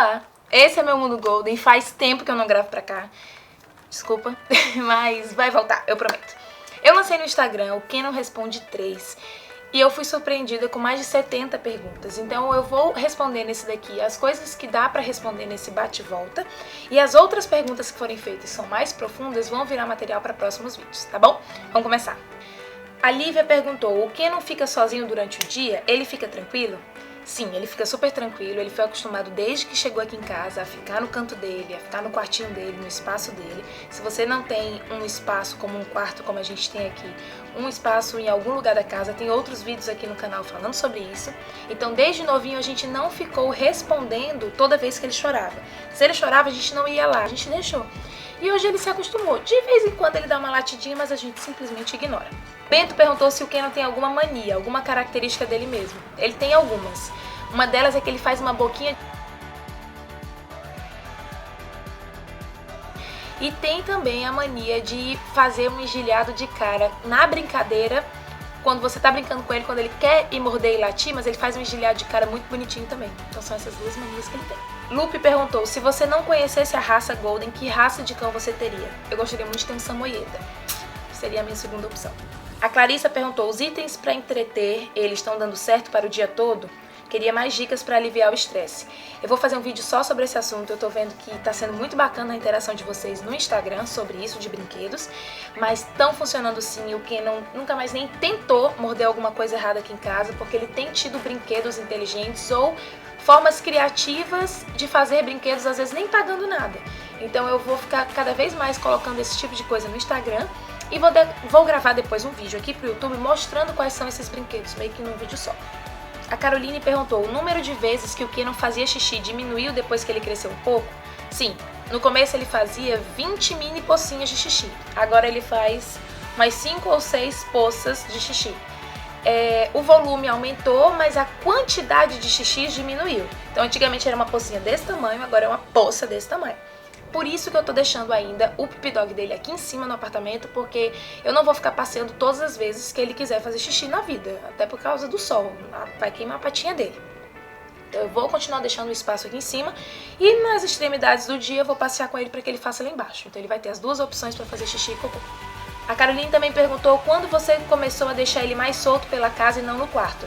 Olá, esse é meu Mundo Golden, faz tempo que eu não gravo pra cá. Desculpa, mas vai voltar, eu prometo. Eu lancei no Instagram o Quem Não Responde 3 e eu fui surpreendida com mais de 70 perguntas. Então eu vou responder nesse daqui as coisas que dá pra responder nesse bate-volta, e as outras perguntas que forem feitas são mais profundas vão virar material para próximos vídeos, tá bom? Vamos começar. A Lívia perguntou: o Ken não fica sozinho durante o dia? Ele fica tranquilo? Sim, ele fica super tranquilo, ele foi acostumado desde que chegou aqui em casa a ficar no canto dele, a ficar no quartinho dele, no espaço dele. Se você não tem um espaço como um quarto como a gente tem aqui, um espaço em algum lugar da casa, tem outros vídeos aqui no canal falando sobre isso. Então desde novinho a gente não ficou respondendo toda vez que ele chorava. Se ele chorava a gente não ia lá, a gente deixou. E hoje ele se acostumou. De vez em quando ele dá uma latidinha, mas a gente simplesmente ignora. Bento perguntou se o Ken não tem alguma mania, alguma característica dele mesmo. Ele tem algumas. Uma delas é que ele faz uma boquinha. E tem também a mania de fazer um engelhado de cara na brincadeira. Quando você tá brincando com ele, quando ele quer ir morder e latir, mas ele faz um engelhado de cara muito bonitinho também. Então são essas duas manias que ele tem. Lupe perguntou: se você não conhecesse a raça Golden, que raça de cão você teria? Eu gostaria muito de ter um Samoyeda. Seria a minha segunda opção. A Clarissa perguntou: os itens para entreter eles estão dando certo para o dia todo? Queria mais dicas para aliviar o estresse. Eu vou fazer um vídeo só sobre esse assunto. Eu tô vendo que tá sendo muito bacana a interação de vocês no Instagram sobre isso, de brinquedos. Mas estão funcionando sim. O Ken nunca mais nem tentou morder alguma coisa errada aqui em casa, porque ele tem tido brinquedos inteligentes ou formas criativas de fazer brinquedos, às vezes nem pagando nada. Então eu vou ficar cada vez mais colocando esse tipo de coisa no Instagram. E vou gravar depois um vídeo aqui pro YouTube mostrando quais são esses brinquedos, meio que num vídeo só. A Caroline perguntou: o número de vezes que o Ken não fazia xixi diminuiu depois que ele cresceu um pouco? Sim, no começo ele fazia 20 mini pocinhas de xixi. Agora ele faz umas 5 ou 6 poças de xixi. O volume aumentou, mas a quantidade de xixi diminuiu. Então antigamente era uma pocinha desse tamanho, agora é uma poça desse tamanho. Por isso que eu tô deixando ainda o Puppy Dog dele aqui em cima no apartamento, porque eu não vou ficar passeando todas as vezes que ele quiser fazer xixi na vida, até por causa do sol, vai queimar a patinha dele. Então eu vou continuar deixando o espaço aqui em cima e nas extremidades do dia eu vou passear com ele para que ele faça lá embaixo. Então ele vai ter as duas opções para fazer xixi e cocô. A Caroline também perguntou quando você começou a deixar ele mais solto pela casa e não no quarto.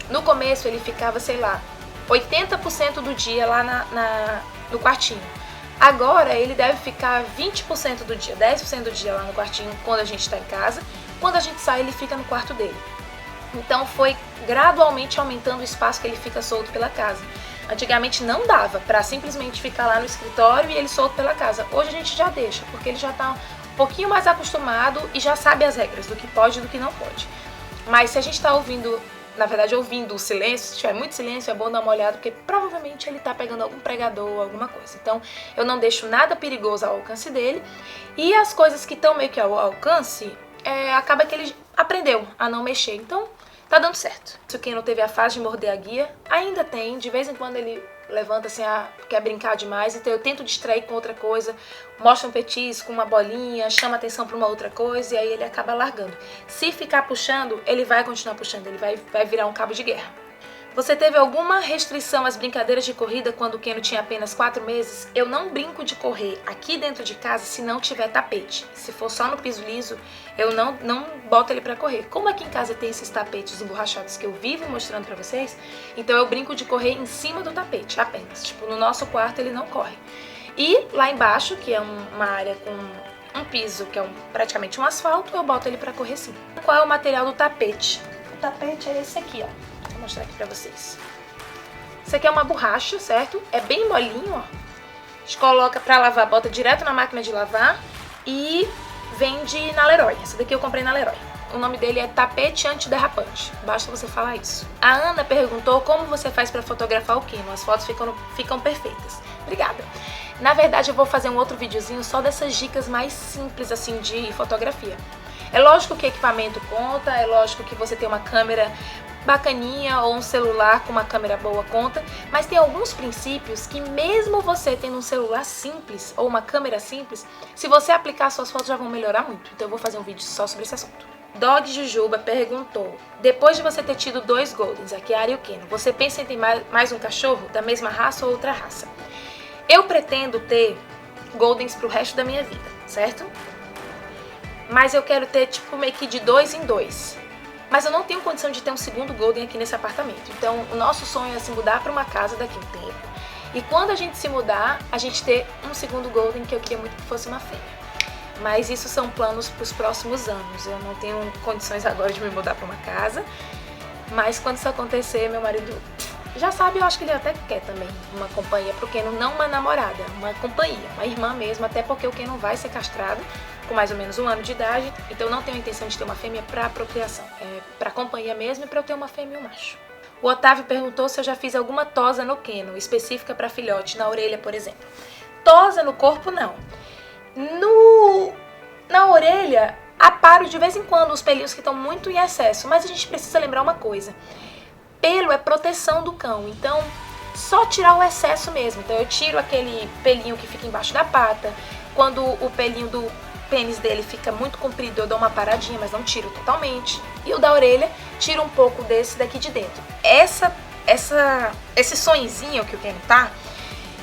No começo ele ficava, sei lá, 80% do dia lá no quartinho. Agora ele deve ficar 20% do dia, 10% do dia lá no quartinho quando a gente está em casa. Quando a gente sai, ele fica no quarto dele. Então foi gradualmente aumentando o espaço que ele fica solto pela casa. Antigamente não dava para simplesmente ficar lá no escritório e ele solto pela casa. Hoje a gente já deixa, porque ele já está um pouquinho mais acostumado e já sabe as regras do que pode e do que não pode. Mas se a gente está ouvindo o silêncio, se tiver muito silêncio, é bom dar uma olhada, porque provavelmente ele tá pegando algum pregador, alguma coisa. Então, eu não deixo nada perigoso ao alcance dele. E as coisas que estão meio que ao alcance, acaba que ele aprendeu a não mexer. Então, tá dando certo. Se quem não teve a fase de morder a guia, ainda tem. De vez em quando ele levanta assim, quer brincar demais, então eu tento distrair com outra coisa, mostra um petisco, uma bolinha, chama atenção para uma outra coisa e aí ele acaba largando. Se ficar puxando, ele vai continuar puxando, ele vai virar um cabo de guerra. Você teve alguma restrição às brincadeiras de corrida quando o Keno tinha apenas 4 meses? Eu não brinco de correr aqui dentro de casa se não tiver tapete. Se for só no piso liso, eu não boto ele pra correr. Como aqui em casa tem esses tapetes emborrachados que eu vivo mostrando pra vocês, então eu brinco de correr em cima do tapete, apenas. Tipo, no nosso quarto ele não corre. E lá embaixo, que é uma área com um piso, que é praticamente um asfalto, eu boto ele pra correr sim. Qual é o material do tapete? O tapete é esse aqui, ó. Vou mostrar aqui pra vocês. Isso aqui é uma borracha, certo? É bem molinho, ó. A gente coloca pra lavar, bota direto na máquina de lavar e vende na Leroy. Esse daqui eu comprei na Leroy. O nome dele é tapete antiderrapante. Basta você falar isso. A Ana perguntou como você faz pra fotografar o Keno. As fotos ficam perfeitas. Obrigada. Na verdade, eu vou fazer um outro videozinho só dessas dicas mais simples, assim, de fotografia. É lógico que equipamento conta, é lógico que você tem uma câmera bacaninha ou um celular com uma câmera boa conta, mas tem alguns princípios que mesmo você tendo um celular simples ou uma câmera simples, se você aplicar, suas fotos já vão melhorar muito. Então eu vou fazer um vídeo só sobre esse assunto. Dog Jujuba perguntou: depois de você ter tido 2 Goldens, a Kiara e o Keno, você pensa em ter mais um cachorro da mesma raça ou outra raça? Eu pretendo ter Goldens pro resto da minha vida, certo? Mas eu quero ter tipo meio que de 2 em 2. Mas eu não tenho condição de ter um segundo Golden aqui nesse apartamento. Então o nosso sonho é se mudar para uma casa daqui a um tempo. E quando a gente se mudar, a gente ter um segundo Golden, que eu queria muito que fosse uma fêmea. Mas isso são planos para os próximos anos. Eu não tenho condições agora de me mudar para uma casa. Mas quando isso acontecer, meu marido já sabe, eu acho que ele até quer também uma companhia pro Keno, não uma namorada, uma companhia, uma irmã mesmo, até porque o Keno vai ser castrado com mais ou menos 1 ano de idade, então não tenho a intenção de ter uma fêmea para procriação, é para companhia mesmo e para eu ter uma fêmea e um macho. O Otávio perguntou se eu já fiz alguma tosa no Keno, específica para filhote, na orelha, por exemplo. Tosa no corpo, não. Na orelha, aparo de vez em quando os pelinhos que estão muito em excesso, mas a gente precisa lembrar uma coisa. Pelo é proteção do cão, então só tirar o excesso mesmo. Então eu tiro aquele pelinho que fica embaixo da pata. Quando o pelinho do pênis dele fica muito comprido, eu dou uma paradinha, mas não tiro totalmente. E o da orelha, tiro um pouco desse daqui de dentro. Esse sonhozinho que o Keno tá,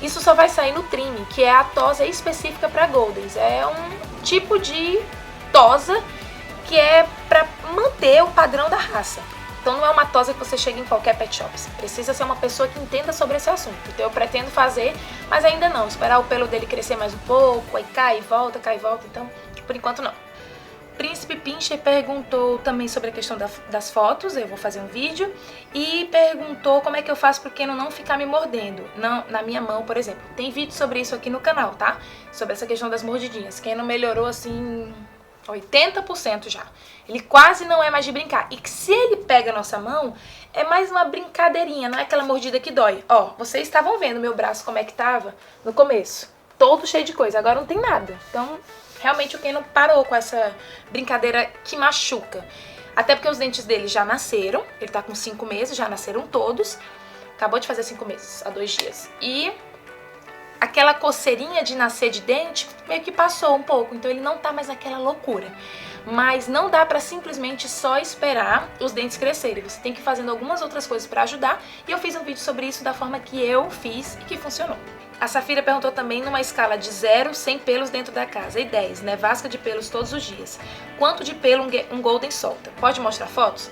isso só vai sair no trimming, que é a tosa específica para Goldens. É um tipo de tosa que é para manter o padrão da raça. Então não é uma tosa que você chega em qualquer pet shop. Você precisa ser uma pessoa que entenda sobre esse assunto. Então eu pretendo fazer, mas ainda não. Esperar o pelo dele crescer mais um pouco, aí cai e volta. Então, por enquanto não. Príncipe Pincher perguntou também sobre a questão das fotos. Eu vou fazer um vídeo. E perguntou como é que eu faço pro Keno não ficar me mordendo na minha mão, por exemplo. Tem vídeo sobre isso aqui no canal, tá? Sobre essa questão das mordidinhas. Keno melhorou assim 80% já. Ele quase não é mais de brincar. E que se ele pega a nossa mão, é mais uma brincadeirinha, não é aquela mordida que dói. Ó, vocês estavam vendo meu braço como é que tava no começo. Todo cheio de coisa. Agora não tem nada. Então, realmente o Keno parou com essa brincadeira que machuca. Até porque os dentes dele já nasceram. Ele tá com 5 meses, já nasceram todos. Acabou de fazer 5 meses, há 2 dias. E aquela coceirinha de nascer de dente meio que passou um pouco, então ele não tá mais naquela loucura. Mas não dá pra simplesmente só esperar os dentes crescerem, você tem que ir fazendo algumas outras coisas pra ajudar, e eu fiz um vídeo sobre isso da forma que eu fiz e que funcionou. A Safira perguntou também numa escala de 0, sem pelos dentro da casa, e 10, nevasca de pelos todos os dias. Quanto de pelo um Golden solta? Pode mostrar fotos?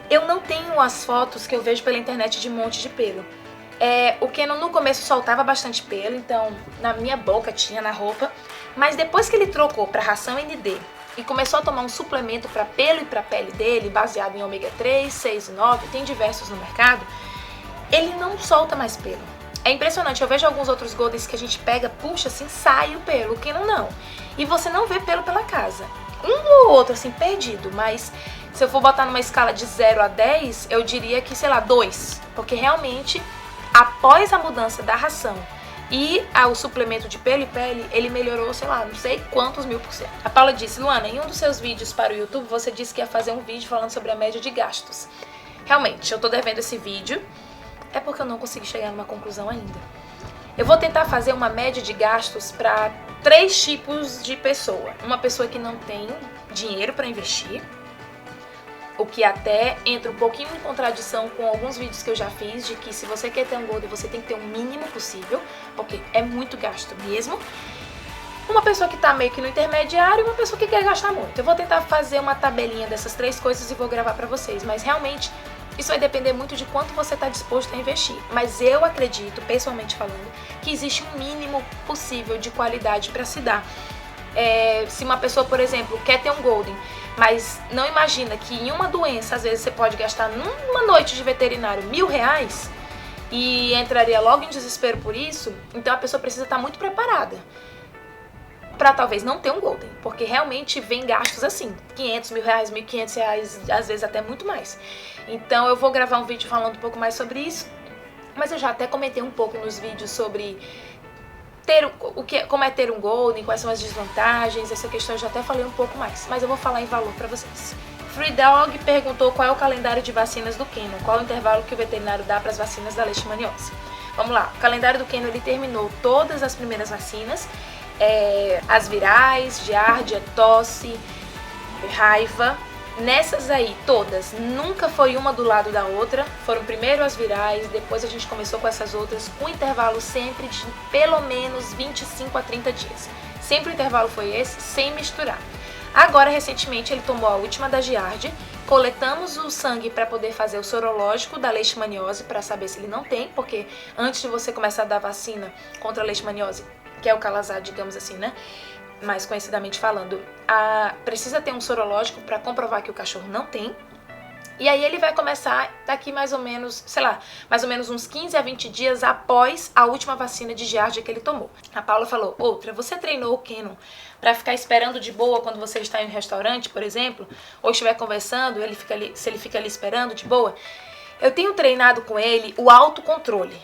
Eu não tenho as fotos que eu vejo pela internet de um monte de pelo. O Keno no começo soltava bastante pelo, então na minha boca tinha, na roupa, mas depois que ele trocou para ração ND e começou a tomar um suplemento para pelo e para pele dele, baseado em ômega 3, 6 e 9, tem diversos no mercado, ele não solta mais pelo. É impressionante, eu vejo alguns outros Goldens que a gente pega, puxa assim, sai o pelo, o Keno não. E você não vê pelo pela casa. Um ou outro assim, perdido, mas se eu for botar numa escala de 0 a 10, eu diria que, sei lá, 2, porque realmente após a mudança da ração e o suplemento de pelo e pele, ele melhorou, sei lá, não sei quantos 1000%. A Paula disse: Luana, em um dos seus vídeos para o YouTube, você disse que ia fazer um vídeo falando sobre a média de gastos. Realmente, eu tô devendo esse vídeo, é porque eu não consegui chegar numa conclusão ainda. Eu vou tentar fazer uma média de gastos para 3 tipos de pessoa. Uma pessoa que não tem dinheiro para investir, o que até entra um pouquinho em contradição com alguns vídeos que eu já fiz, de que se você quer ter um Golden, você tem que ter o mínimo possível, porque é muito gasto mesmo. Uma pessoa que tá meio que no intermediário e uma pessoa que quer gastar muito. Eu vou tentar fazer uma tabelinha dessas 3 coisas e vou gravar pra vocês, mas realmente isso vai depender muito de quanto você tá disposto a investir. Mas eu acredito, pessoalmente falando, que existe um mínimo possível de qualidade pra se dar. Se uma pessoa, por exemplo, quer ter um Golden, mas não imagina que em uma doença, às vezes você pode gastar numa noite de veterinário R$1.000 e entraria logo em desespero por isso, então a pessoa precisa estar muito preparada para talvez não ter um Golden, porque realmente vem gastos assim, R$500, R$1.000, R$1.500, às vezes até muito mais. Então eu vou gravar um vídeo falando um pouco mais sobre isso, mas eu já até comentei um pouco nos vídeos sobre como é ter um Golden, quais são as desvantagens, essa questão eu já até falei um pouco mais, mas eu vou falar em valor pra vocês. Free Dog perguntou qual é o calendário de vacinas do Keno, qual o intervalo que o veterinário dá para as vacinas da leishmaniose. Vamos lá, o calendário do Keno, ele terminou todas as primeiras vacinas, as virais, giardia, tosse, raiva, Nessas aí, todas, nunca foi uma do lado da outra, foram primeiro as virais, depois a gente começou com essas outras, com intervalo sempre de pelo menos 25 a 30 dias. Sempre o intervalo foi esse, sem misturar. Agora, recentemente, ele tomou a última da Giardia, coletamos o sangue para poder fazer o sorológico da leishmaniose para saber se ele não tem, porque antes de você começar a dar vacina contra a leishmaniose, que é o Calazar, digamos assim, né? Mais conhecidamente falando, precisa ter um sorológico para comprovar que o cachorro não tem. E aí ele vai começar daqui mais ou menos, sei lá, mais ou menos uns 15 a 20 dias após a última vacina de Giardia que ele tomou. A Paula falou, outra, você treinou o Cannon para ficar esperando de boa quando você está em um restaurante, por exemplo, ou estiver conversando, se ele fica ali esperando de boa? Eu tenho treinado com ele o autocontrole,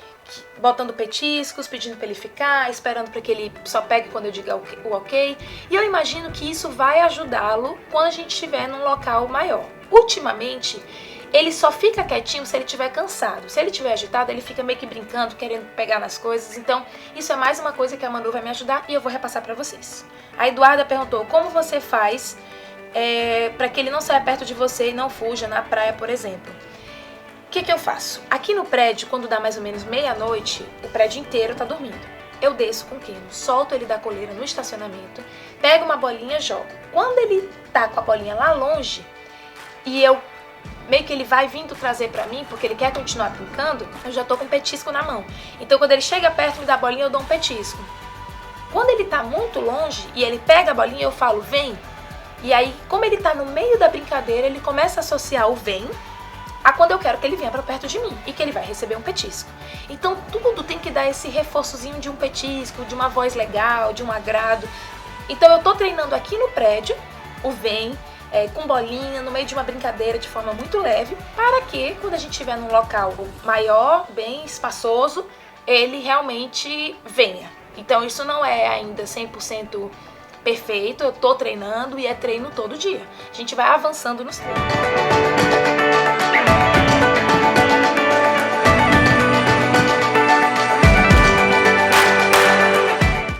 botando petiscos, pedindo para ele ficar, esperando para que ele só pegue quando eu diga o ok. E eu imagino que isso vai ajudá-lo quando a gente estiver num local maior. Ultimamente, ele só fica quietinho se ele estiver cansado. Se ele estiver agitado, ele fica meio que brincando, querendo pegar nas coisas. Então, isso é mais uma coisa que a Manu vai me ajudar e eu vou repassar para vocês. A Eduarda perguntou, como você faz para que ele não saia perto de você e não fuja na praia, por exemplo? O que eu faço? Aqui no prédio, quando dá mais ou menos meia-noite, o prédio inteiro tá dormindo. Eu desço com o Cannon, solto ele da coleira no estacionamento, pego uma bolinha e jogo. Quando ele tá com a bolinha lá longe, e eu meio que ele vai vindo trazer pra mim, porque ele quer continuar brincando, eu já tô com um petisco na mão. Então quando ele chega perto, me dá a bolinha, eu dou um petisco. Quando ele tá muito longe e ele pega a bolinha, eu falo, vem. E aí, como ele tá no meio da brincadeira, ele começa a associar o vem a quando eu quero que ele venha pra perto de mim e que ele vai receber um petisco. Então tudo tem que dar esse reforçozinho de um petisco, de uma voz legal, de um agrado. Então eu tô treinando aqui no prédio, o vem, com bolinha, no meio de uma brincadeira de forma muito leve, para que quando a gente estiver num local maior, bem espaçoso, ele realmente venha. Então isso não é ainda 100% perfeito, eu tô treinando e é treino todo dia. A gente vai avançando nos treinos.